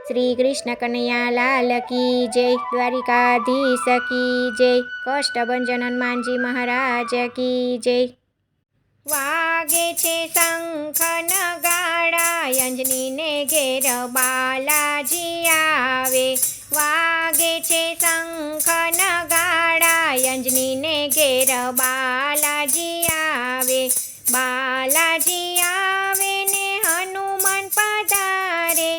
શ્રી કૃષ્ણ કનૈયા લાલ કી જય, દ્વારિકાધીશ કી જય, કષ્ટભંજન હનુમાનજી મહારાજ કી જય। વાગે છે શંખ નગાડા, અંજનીને ઘેર બાલાજી આવે। વાગે છે શંખ નગાડા, અંજનીને ઘેર બાલાજી આવે। બાલાજી આવે ને હનુમાન પધારે,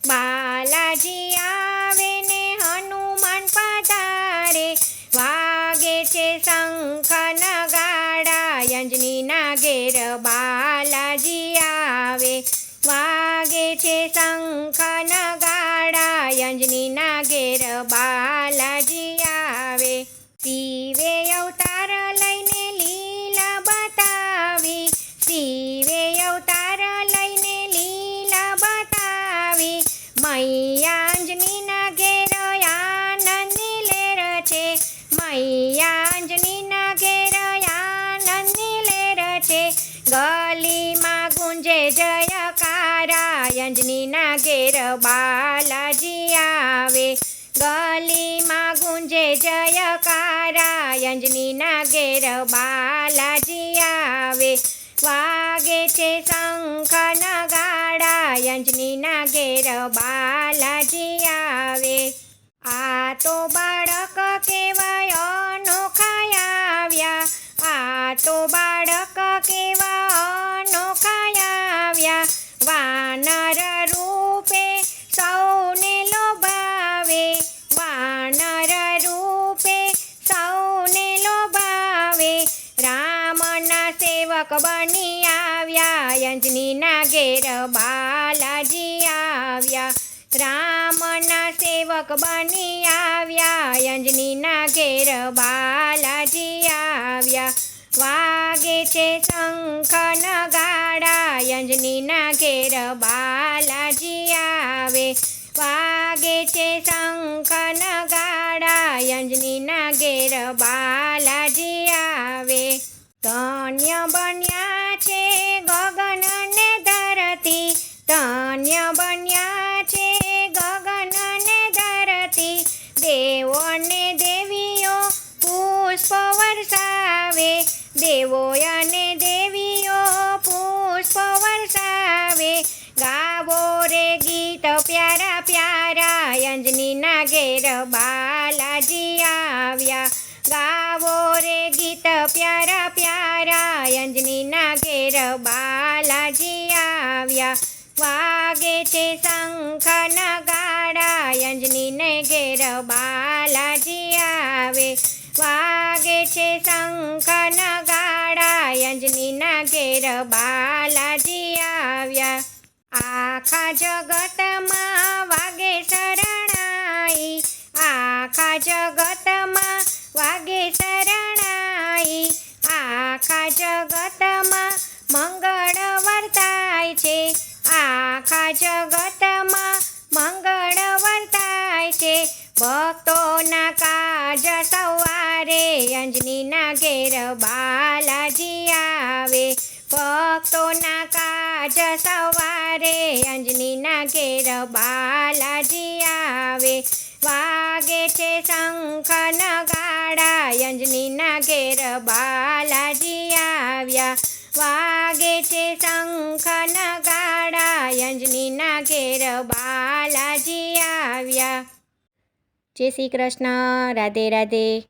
બાલાજી આવે ને હનુમાન પધારે। વાગે છે શંખ નગાડા, અંજનીના ઘેર બાલાજી આવે। વાગે છે શંખ નગાડા, અંજનીના ઘેર બાલાજી આવે। શિવે અવતાર લઈને લીલા બતાવી, શિવે અવતાર લઈને લીલા બતાવી। મૈયા અંજનીના ઘેર આનંદની લહેર છે, મૈયા અંજનીના ઘેર આનંદની લહેર છે। ગલીમાં ગુંજે જયકારા, અંજનીના ઘેર બાલાજી આવે। ગલીમાં ગુંજે જયકારા, અંજનીના ઘેર બાલાજી આવે। વાગે છે શંખ નગાડા, અંજનીના ઘેર બાલાજી આવે। આ તો બાળક કેવા અનોખા આવ્યા, આ તો બાળક કેવા અનોખા આવ્યા। વાનર રૂપે સૌને લોભાવે, વાનર રૂપે સૌને લોભાવે। રામના સેવક બની આવ્યા, અંજનીના ઘેર બાલાજી આવ્યા। રામના સેવક બની આવ્યા, અંજનીના ઘેર બાલાજી આવ્યા। વાગે છે શંખ નગાડા, અંજનીના ઘેર બાલાજી આવે। વાગે છે શંખ નગાડા, અંજનીના ઘેર બાલાજી આવે। ધન્ય બન્યા છે ગગન ને ધરતી, ધન્ય બન્યા છે ગગન ને ધરતી। દેવો અને દેવીઓ પુષ્પ વરસાવે, દેવો અને દેવીઓ પુષ્પ વરસાવે। ગાવો રે ગીત પ્યારા પ્યારા, અંજનીના ઘેર બાલાજી આવ્યા। ગાવો રે ગીત પ્યારા પ્યારા, અંજનીના ઘેર બાલાજી આવ્યા। વાગે છે શંખ નગાડા, અંજનીને ઘેર બાલાજી આવે। વાગે છે શંખ નગાડા, અંજનીના ઘેર બાલાજી આવ્યા। આખા જગતમાં વાગે શરણાઈ, આખા જગતમાં વાગે શરણાઈ। આખા જગતમાં મંગળ વર્તાય છે, આખા જગતમાં મંગળ વર્તાય છે। ભક્તોના કાજ સવારે, અંજનીના ઘેર બાલાજી આવે। ભક્તોના કાજ સવારે, અંજનીના ઘેર બાલાજી આવે। વાગે છે શંખ નગાડા, અંજનીના ઘેર બાલાજી આવ્યા। વાગે છે શંખ નગાડા, અંજનીના ઘેર બાલાજી આવ્યા। જય શ્રી કૃષ્ણ, રાધે રાધે।